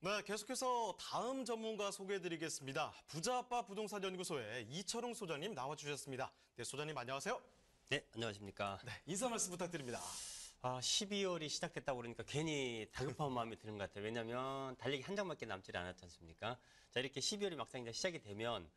네, 계속해서 다음 전문가 소개해드리겠습니다. 부자아빠 부동산연구소의 이철웅 소장님 나와주셨습니다. 네, 소장님 안녕하세요. 네, 안녕하십니까. 네, 인사 말씀 부탁드립니다. 12월이 시작됐다고 그러니까 괜히 다급한 마음이 드는 것 같아요. 왜냐하면 달력이 한 장밖에 남지 않았지 않습니까? 자, 이렇게 12월이 막상 이제 시작이 되면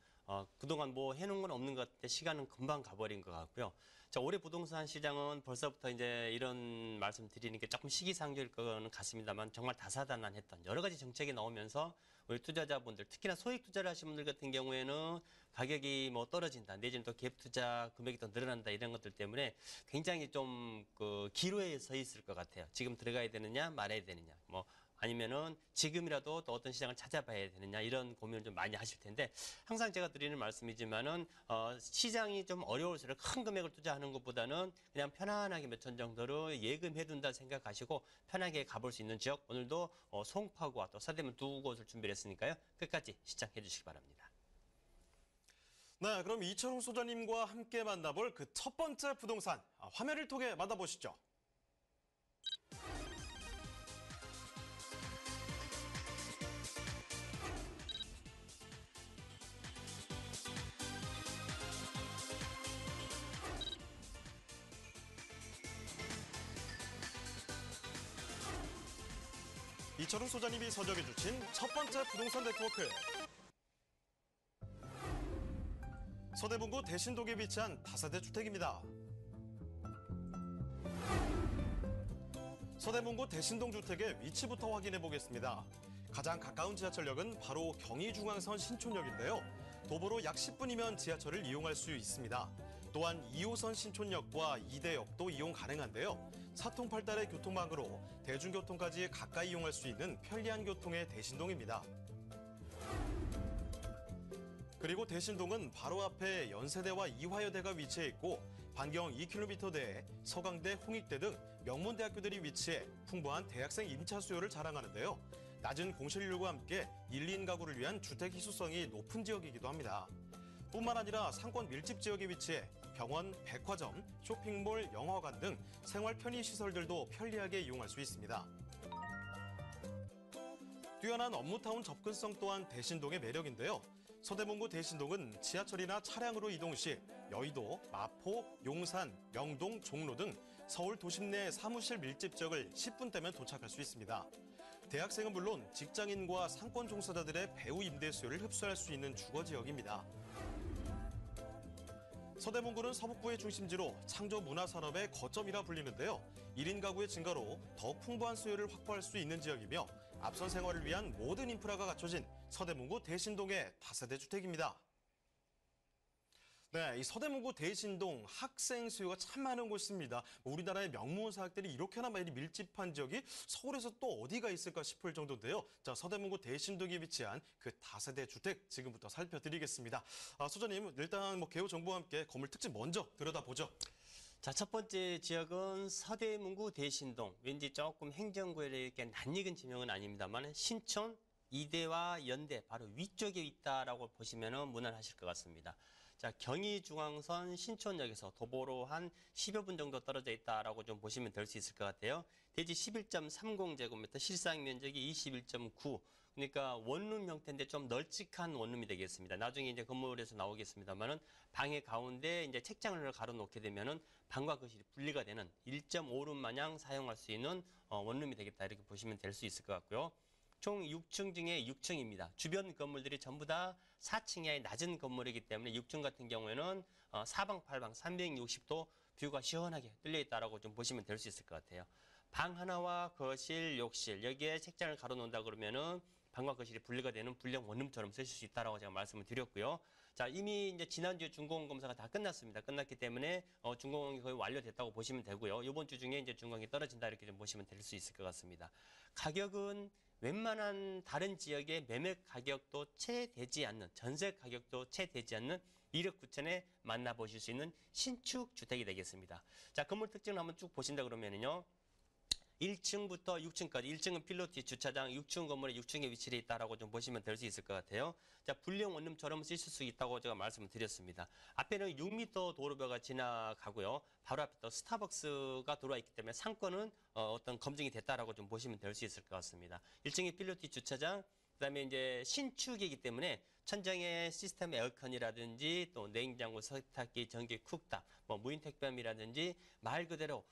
그동안 뭐 해놓은 건 없는 것 같은데 시간은 금방 가버린 것 같고요. 자, 올해 부동산 시장은 벌써부터 이제 이런 말씀 드리는 게 조금 시기상조일 거는 같습니다만 정말 다사다난했던 여러 가지 정책이 나오면서 우리 투자자분들, 특히나 소액 투자를 하시는 분들 같은 경우에는 가격이 뭐 떨어진다, 내지는 또 갭 투자 금액이 더 늘어난다 이런 것들 때문에 굉장히 좀 그 기로에 서 있을 것 같아요. 지금 들어가야 되느냐, 말아야 되느냐, 뭐 아니면은 지금이라도 또 어떤 시장을 찾아봐야 되느냐 이런 고민을 좀 많이 하실 텐데 항상 제가 드리는 말씀이지만은 시장이 좀 어려울수록 큰 금액을 투자하는 것보다는 그냥 편안하게 몇 천 정도로 예금해둔다 생각하시고 편하게 가볼 수 있는 지역 오늘도 송파구와 또 서대문 두 곳을 준비를 했으니까요. 끝까지 시청해 주시기 바랍니다. 네, 그럼 이철웅 소장님과 함께 만나볼 그 첫 번째 부동산 화면을 통해 만나보시죠. 이철웅 소장님이 서적해 주신 첫 번째 부동산 네트워크. 서대문구 대신동에 위치한 다세대 주택입니다. 서대문구 대신동 주택의 위치부터 확인해 보겠습니다. 가장 가까운 지하철역은 바로 경의중앙선 신촌역인데요. 도보로 약 10분이면 지하철을 이용할 수 있습니다. 또한 2호선 신촌역과 이대역도 이용 가능한데요. 사통팔달의 교통망으로 대중교통까지 가까이 이용할 수 있는 편리한 교통의 대신동입니다. 그리고 대신동은 바로 앞에 연세대와 이화여대가 위치해 있고 반경 2km대에 서강대, 홍익대 등 명문대학교들이 위치해 풍부한 대학생 임차 수요를 자랑하는데요. 낮은 공실률과 함께 1, 2인 가구를 위한 주택 희소성이 높은 지역이기도 합니다. 뿐만 아니라 상권 밀집 지역에 위치해 병원, 백화점, 쇼핑몰, 영화관 등 생활 편의시설들도 편리하게 이용할 수 있습니다. 뛰어난 업무타운 접근성 또한 대신동의 매력인데요. 서대문구 대신동은 지하철이나 차량으로 이동 시 여의도, 마포, 용산, 명동, 종로 등 서울 도심 내 사무실 밀집 지역을 10분대면 도착할 수 있습니다. 대학생은 물론 직장인과 상권 종사자들의 배우 임대 수요를 흡수할 수 있는 주거 지역입니다. 서대문구는 서북부의 중심지로 창조 문화산업의 거점이라 불리는데요. 1인 가구의 증가로 더욱 풍부한 수요를 확보할 수 있는 지역이며 앞선 생활을 위한 모든 인프라가 갖춰진 서대문구 대신동의 다세대 주택입니다. 네, 이 서대문구 대신동 학생 수요가 참 많은 곳입니다. 우리나라의 명문사학들이 이렇게나 많이 밀집한 지역이 서울에서 또 어디가 있을까 싶을 정도인데요. 자, 서대문구 대신동에 위치한 그 다세대 주택 지금부터 살펴드리겠습니다. 소장님, 일단 개요 정보와 함께 건물 특징 먼저 들여다보죠. 자, 첫 번째 지역은 서대문구 대신동. 왠지 조금 행정구역에 이렇게 낯익은 지명은 아닙니다만 신촌, 이대와 연대 바로 위쪽에 있다라고 보시면 무난하실 것 같습니다. 자, 경의중앙선 신촌역에서 도보로 한 10여 분 정도 떨어져 있다라고 좀 보시면 될 수 있을 것 같아요. 대지 11.30제곱미터, 실상 면적이 21.9. 그러니까 원룸 형태인데 좀 널찍한 원룸이 되겠습니다. 나중에 이제 건물에서 나오겠습니다만은 방의 가운데 이제 책장을 가로 놓게 되면은 방과 거실이 분리가 되는 1.5룸 마냥 사용할 수 있는 원룸이 되겠다 이렇게 보시면 될 수 있을 것 같고요. 총 6층 중에 6층입니다. 주변 건물들이 전부 다 4층 이하의 낮은 건물이기 때문에 6층 같은 경우에는 사방팔방 360도 뷰가 시원하게 뚫려 있다라고 좀 보시면 될 수 있을 것 같아요. 방 하나와 거실, 욕실 여기에 책장을 가로 놓는다 그러면은 방과 거실이 분리가 되는 분리형 원룸처럼 쓰실 수 있다라고 제가 말씀을 드렸고요. 자, 이미 이제 지난주에 준공원 검사가 다 끝났습니다. 끝났기 때문에 준공원이 거의 완료됐다고 보시면 되고요. 이번 주 중에 이제 준공이 떨어진다 이렇게 좀 보시면 될 수 있을 것 같습니다. 가격은 웬만한 다른 지역의 매매 가격도 채 되지 않는, 전세 가격도 채 되지 않는 1억 9천에 만나보실 수 있는 신축 주택이 되겠습니다. 자, 건물 특징을 한번 쭉 보신다 그러면은요. 1층부터 6층까지 1층은 필로티 주차장, 6층 건물의 6층에 위치해 있다라고 좀 보시면 될 수 있을 것 같아요. 자, 불량 원룸처럼 쓰실 수 있다고 제가 말씀을 드렸습니다. 앞에는 6m 도로변가 지나가고요. 바로 앞에 또 스타벅스가 들어와 있기 때문에 상권은 어떤 검증이 됐다라고 좀 보시면 될 수 있을 것 같습니다. 1층에 필로티 주차장, 그다음에 이제 신축이기 때문에 천장에 시스템 에어컨이라든지 또 냉장고, 세탁기, 전기, 쿡탑, 뭐 무인 택배함이라든지 말 그대로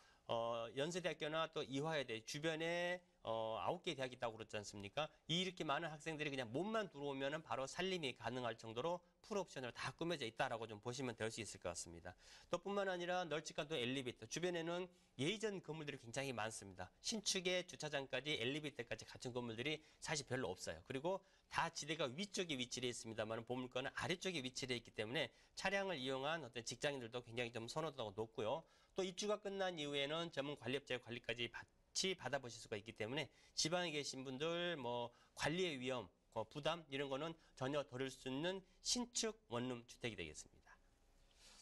연세대학교나 또 이화여대 주변에 9개 대학이 있다고 그랬지 않습니까? 이렇게 많은 학생들이 그냥 몸만 들어오면은 바로 살림이 가능할 정도로 풀옵션으로 다 꾸며져 있다라고 좀 보시면 될 수 있을 것 같습니다. 또 뿐만 아니라 널찍한 또 엘리베이터, 주변에는 예전 건물들이 굉장히 많습니다. 신축의 주차장까지 엘리베이터까지 갖춘 건물들이 사실 별로 없어요. 그리고 다 지대가 위쪽에 위치되어 있습니다만 보물권은 아래쪽에 위치되어 있기 때문에 차량을 이용한 어떤 직장인들도 굉장히 좀 선호도가 높고요. 또 입주가 끝난 이후에는 전문 관리업자의 관리까지 같이 받아보실 수가 있기 때문에 지방에 계신 분들 뭐 관리의 위험, 부담 이런 거는 전혀 덜을 수 있는 신축 원룸 주택이 되겠습니다.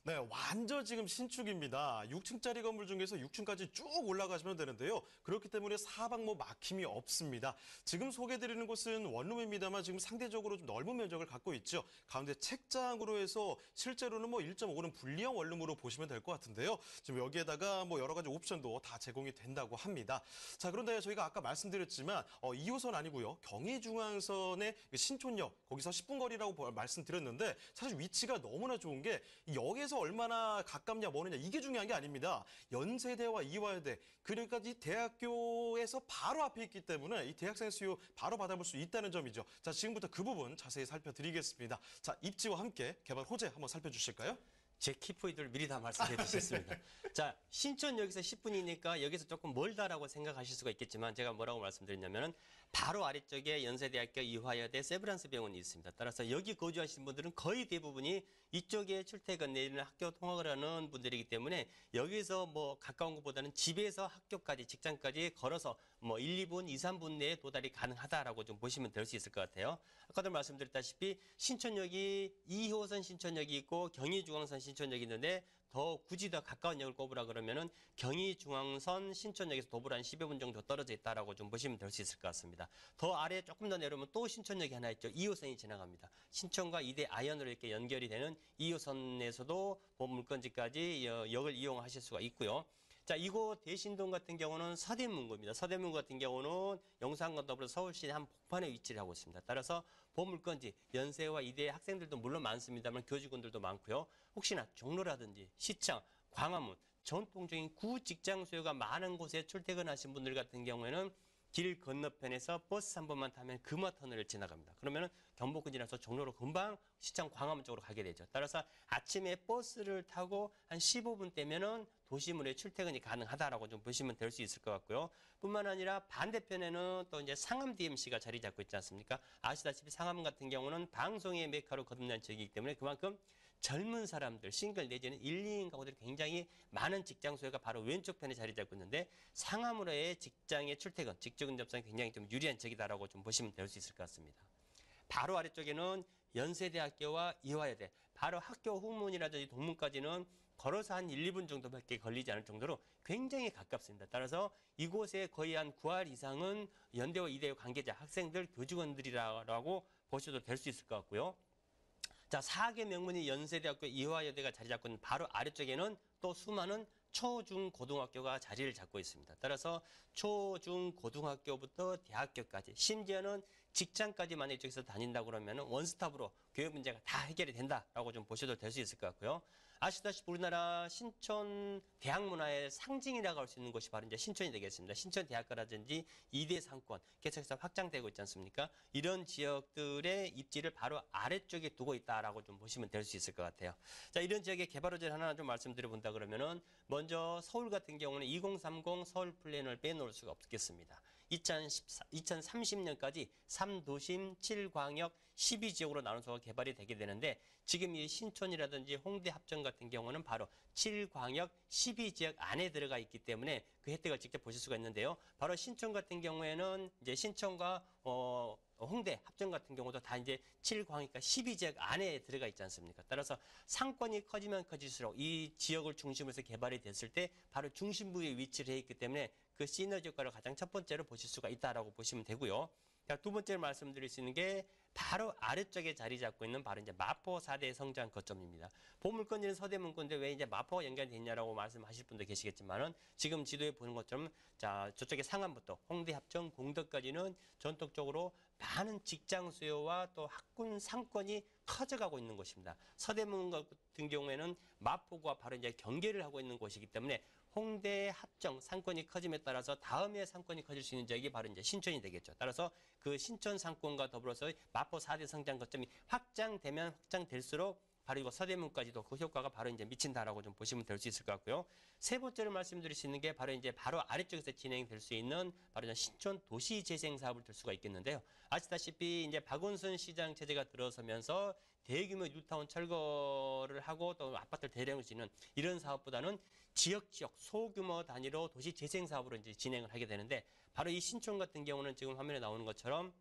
네, 완전 지금 신축입니다. 6층짜리 건물 중에서 6층까지 쭉 올라가시면 되는데요. 그렇기 때문에 사방 뭐 막힘이 없습니다. 지금 소개드리는 곳은 원룸입니다만 지금 상대적으로 좀 넓은 면적을 갖고 있죠. 가운데 책장으로 해서 실제로는 뭐 1.5는 분리형 원룸으로 보시면 될 것 같은데요. 지금 여기에다가 뭐 여러 가지 옵션도 다 제공이 된다고 합니다. 자, 그런데 저희가 아까 말씀드렸지만 2호선 아니고요. 경의중앙선의 신촌역 거기서 10분 거리라고 말씀드렸는데 사실 위치가 너무나 좋은 게 역에서 얼마나 가깝냐 머느냐 이게 중요한 게 아닙니다. 연세대와 이화여대 그러니까 이 대학교에서 바로 앞에 있기 때문에 이 대학생 수요 바로 받아볼 수 있다는 점이죠. 자, 지금부터 그 부분 자세히 살펴드리겠습니다. 자, 입지와 함께 개발 호재 한번 살펴주실까요? 제 키포인트를 미리 다 말씀해 주셨습니다. 자, 신촌역에서 10분이니까 여기서 조금 멀다라고 생각하실 수가 있겠지만 제가 뭐라고 말씀드렸냐면은 바로 아래쪽에 연세대학교, 이화여대, 세브란스 병원이 있습니다. 따라서 여기 거주하시는 분들은 거의 대부분이 이쪽에 출퇴근 내리는 학교 통학을 하는 분들이기 때문에 여기서 뭐 가까운 것보다는 집에서 학교까지, 직장까지 걸어서 뭐 1, 2분, 2, 3분 내에 도달이 가능하다라고 좀 보시면 될 수 있을 것 같아요. 아까도 말씀드렸다시피 신촌역이 2호선 신촌역이 있고 경의중앙선 신촌역이 있는데 더 굳이 더 가까운 역을 꼽으라 그러면은 경의중앙선 신촌역에서 도보로 한 10여 분 정도 떨어져 있다라고 좀 보시면 될 수 있을 것 같습니다. 더 아래 조금 더 내려오면 또 신촌역이 하나 있죠. 2호선이 지나갑니다. 신촌과 이대 아현으로 이렇게 연결이 되는 2호선에서도 보물건지까지 역을 이용하실 수가 있고요. 자, 이곳 대신동 같은 경우는 서대문구입니다. 서대문구 같은 경우는 용산과 더불어 서울시 한 복판에 위치를 하고 있습니다. 따라서 보물건지 연세와 이대 학생들도 물론 많습니다만 교직원들도 많고요. 혹시나 종로라든지 시청, 광화문, 전통적인 구 직장 수요가 많은 곳에 출퇴근하신 분들 같은 경우에는 길 건너편에서 버스 한 번만 타면 금화터널을 지나갑니다. 그러면은 경복궁 지나서 종로로 금방 시청 광화문 쪽으로 가게 되죠. 따라서 아침에 버스를 타고 한 15분 떼면은 도시문에 출퇴근이 가능하다라고 좀 보시면 될 수 있을 것 같고요. 뿐만 아니라 반대편에는 또 이제 상암 DMC가 자리 잡고 있지 않습니까? 아시다시피 상암 같은 경우는 방송의 메카로 거듭난 지역이기 때문에 그만큼 젊은 사람들, 싱글 내지는 1, 2인 가구들이 굉장히 많은 직장 수요가 바로 왼쪽 편에 자리 잡고 있는데 상암으로의 직장의 출퇴근, 직접근 접선이 굉장히 좀 유리한 지역이다라고 좀 보시면 될 수 있을 것 같습니다. 바로 아래쪽에는 연세대학교와 이화여대, 바로 학교 후문이라든지 동문까지는 걸어서 한 1, 2분 정도밖에 걸리지 않을 정도로 굉장히 가깝습니다. 따라서 이곳에 거의 한 9할 이상은 연대와 이대의 관계자, 학생들, 교직원들이라고 보셔도 될 수 있을 것 같고요. 자, 4개 명문이 연세대학교, 이화여대가 자리 잡고 있는 바로 아래쪽에는 또 수많은 초, 중, 고등학교가 자리를 잡고 있습니다. 따라서 초, 중, 고등학교부터 대학교까지 심지어는 직장까지 만약 이쪽에서 다닌다고 그러면 원스톱으로 교육 문제가 다 해결이 된다라고 좀 보셔도 될 수 있을 것 같고요. 아시다시피 우리나라 신촌 대학 문화의 상징이라고 할 수 있는 곳이 바로 이제 신촌이 되겠습니다. 신촌대학교라든지 이대 상권 계속해서 확장되고 있지 않습니까? 이런 지역들의 입지를 바로 아래쪽에 두고 있다라고 좀 보시면 될 수 있을 것 같아요. 자, 이런 지역의 개발 호재를 하나 좀 말씀드려 본다 그러면은 먼저 서울 같은 경우는 2030 서울 플랜을 빼놓을 수가 없겠습니다. 2030년까지 3도심 7광역 12지역으로 나눠서 개발이 되게 되는데 지금 이 신촌이라든지 홍대 합정 같은 경우는 바로 7광역 12지역 안에 들어가 있기 때문에 그 혜택을 직접 보실 수가 있는데요. 바로 신촌 같은 경우에는 이제 신촌과 홍대 합정 같은 경우도 다 이제 7광역과 12지역 안에 들어가 있지 않습니까? 따라서 상권이 커지면 커질수록 이 지역을 중심으로 해서 개발이 됐을 때 바로 중심부에 위치를 해 있기 때문에 그 시너지 효과를 가장 첫 번째로 보실 수가 있다라고 보시면 되고요. 자, 두 번째로 말씀드릴 수 있는 게 바로 아래쪽에 자리 잡고 있는 바로 이제 마포 4대 성장 거점입니다. 보물권지는 서대문구인데 왜 이제 마포가 연결돼 있냐라고 말씀하실 분도 계시겠지만은 지금 지도에 보는 것처럼 자, 저쪽에 상암부터 홍대 합정 공덕까지는 전통적으로 많은 직장 수요와 또 학군 상권이 커져가고 있는 곳입니다. 서대문 같은 경우에는 마포구와 바로 이제 경계를 하고 있는 곳이기 때문에 홍대 합정 상권이 커짐에 따라서 다음에 상권이 커질 수 있는 지역이 바로 이제 신촌이 되겠죠. 따라서 그 신촌 상권과 더불어서 마포 4대 성장 거점이 확장되면 확장될수록 바로 이거 서대문까지도 그 효과가 바로 이제 미친다라고 좀 보시면 될 수 있을 것 같고요. 세 번째로 말씀드릴 수 있는 게 바로 이제 바로 아래쪽에서 진행될 수 있는 바로 이제 신촌 도시 재생 사업을 들 수가 있겠는데요. 아시다시피 이제 박원순 시장 체제가 들어서면서 대규모 뉴타운 철거를 하고 또 아파트를 대량으로 짓는 이런 사업보다는 지역 소규모 단위로 도시 재생 사업으로 이제 진행을 하게 되는데 바로 이 신촌 같은 경우는 지금 화면에 나오는 것처럼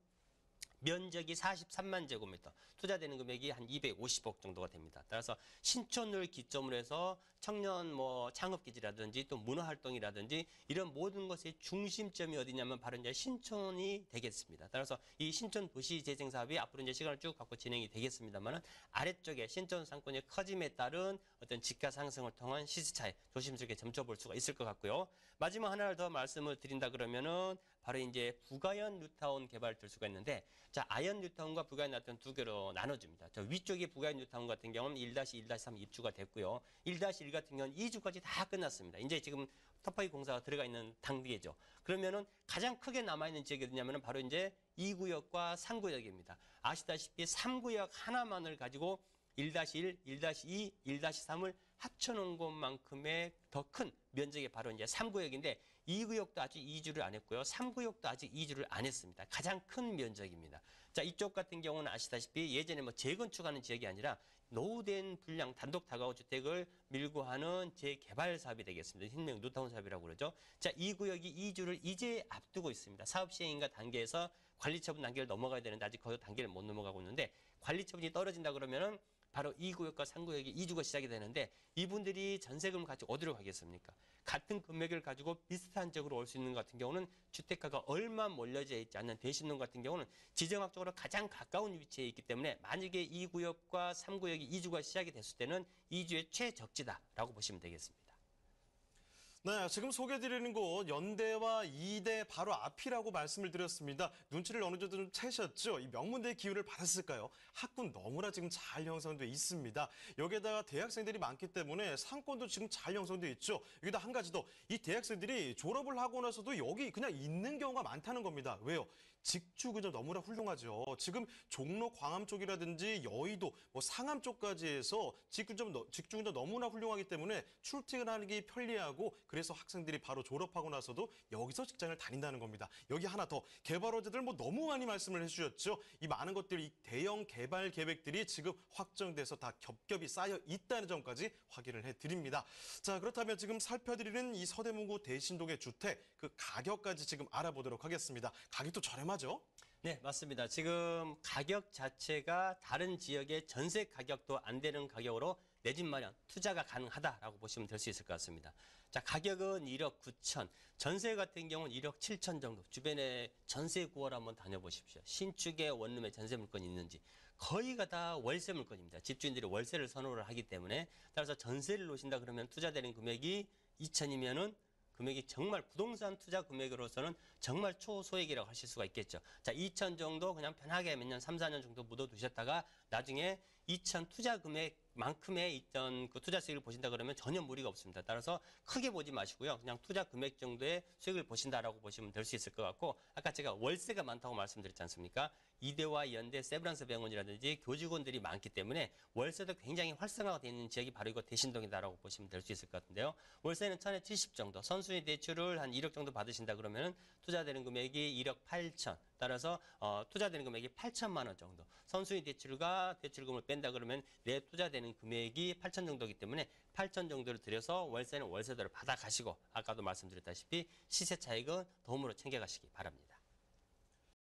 면적이 43만 제곱미터, 투자되는 금액이 한 250억 정도가 됩니다. 따라서 신촌을 기점으로 해서 청년 창업기지라든지 또 문화활동이라든지 이런 모든 것의 중심점이 어디냐면 바로 이제 신촌이 되겠습니다. 따라서 이 신촌 도시재생 사업이 앞으로 이제 시간을 쭉 갖고 진행이 되겠습니다만은 아래쪽에 신촌 상권의 커짐에 따른 어떤 집가 상승을 통한 시세 차이 조심스럽게 점쳐볼 수가 있을 것 같고요. 마지막 하나를 더 말씀을 드린다 그러면은 바로 이제 부가연 뉴타운 개발을 들 수가 있는데 자, 아연 뉴타운과 부가연 뉴타운 두 개로 나눠집니다. 저 위쪽에 부가연 뉴타운 같은 경우는 1-1-3 입주가 됐고요. 1-1 같은 경우는 2주까지 다 끝났습니다. 이제 지금 터프웨이 공사가 들어가 있는 단계죠. 그러면은 가장 크게 남아있는 지역이 어디냐면은 바로 이제 2구역과 3구역입니다. 아시다시피 3구역 하나만을 가지고 1-1, 1-2, 1-3을 합쳐놓은 것만큼의 더 큰 면적이 바로 이제 3구역인데 2구역도 아직 이주를 안 했고요. 3구역도 아직 이주를 안 했습니다. 가장 큰 면적입니다. 자, 이쪽 같은 경우는 아시다시피 예전에 재건축하는 지역이 아니라 노후된 분양 단독 다가구 주택을 밀고 하는 재개발 사업이 되겠습니다. 흰명 뉴타운 사업이라고 그러죠. 자, 이 구역이 이주를 이제 앞두고 있습니다. 사업 시행인가 단계에서 관리처분 단계를 넘어가야 되는데 아직 그 단계를 못 넘어가고 있는데 관리처분이 떨어진다 그러면은 바로 2구역과 3구역이 이주가 시작이 되는데 이분들이 전세금을 가지고 어디로 가겠습니까? 같은 금액을 가지고 비슷한 지역으로 올 수 있는 것 같은 경우는 주택가가 얼마 몰려져 있지 않는 대신동 같은 경우는 지정학적으로 가장 가까운 위치에 있기 때문에 만약에 2구역과 3구역이 이주가 시작이 됐을 때는 이주의 최적지다라고 보시면 되겠습니다. 네, 지금 소개해드리는 곳 연대와 이대 바로 앞이라고 말씀을 드렸습니다. 눈치를 어느 정도 좀 채셨죠? 이 명문대의 기운을 받았을까요? 학군 너무나 지금 잘 형성돼 있습니다. 여기에다가 대학생들이 많기 때문에 상권도 지금 잘 형성돼 있죠. 여기다 한 가지 더, 이 대학생들이 졸업을 하고 나서도 여기 그냥 있는 경우가 많다는 겁니다. 왜요? 직주가 너무나 훌륭하죠. 지금 종로 광암 쪽이라든지 여의도 상암 쪽까지 해서 직주가 너무나 훌륭하기 때문에 출퇴근하는 게 편리하고 그래서 학생들이 바로 졸업하고 나서도 여기서 직장을 다닌다는 겁니다. 여기 하나 더, 개발업자들 너무 많이 말씀을 해주셨죠. 이 많은 것들이 대형 개발 계획들이 지금 확정돼서 다 겹겹이 쌓여 있다는 점까지 확인을 해드립니다. 자, 그렇다면 지금 살펴드리는 이 서대문구 대신동의 주택 그 가격까지 지금 알아보도록 하겠습니다. 가격도 저렴하죠? 네, 맞습니다. 지금 가격 자체가 다른 지역의 전세 가격도 안 되는 가격으로 내 집 마련, 투자가 가능하다라고 보시면 될 수 있을 것 같습니다. 자, 가격은 1억 9천, 전세 같은 경우는 1억 7천 정도. 주변에 전세 구월 한번 다녀보십시오. 신축의 원룸에 전세 물건이 있는지. 거의가 다 월세 물건입니다. 집주인들이 월세를 선호를 하기 때문에 따라서 전세를 놓으신다 그러면 투자되는 금액이 2천이면은 금액이 정말 부동산 투자 금액으로서는 정말 초소액이라고 하실 수가 있겠죠. 자, 2천 정도 그냥 편하게 몇 년, 3, 4년 정도 묻어두셨다가 나중에 2천 투자 금액만큼의 있던 그 투자 수익을 보신다 그러면 전혀 무리가 없습니다. 따라서 크게 보지 마시고요. 그냥 투자 금액 정도의 수익을 보신다라고 보시면 될 수 있을 것 같고 아까 제가 월세가 많다고 말씀드렸지 않습니까? 이대와 연대, 세브란스 병원이라든지 교직원들이 많기 때문에 월세도 굉장히 활성화가 되어 있는 지역이 바로 이거 대신동이다라고 보시면 될 수 있을 것 같은데요. 월세는 1,070 정도, 선순위 대출을 한 1억 정도 받으신다 그러면 투자되는 금액이 1억 8천, 따라서 투자되는 금액이 8천만 원 정도. 선순위 대출과 대출금을 뺀다 그러면 내 투자되는 금액이 8천 정도이기 때문에 8천 정도를 들여서 월세는 월세대로 받아가시고 아까도 말씀드렸다시피 시세 차익은 도움으로 챙겨가시기 바랍니다.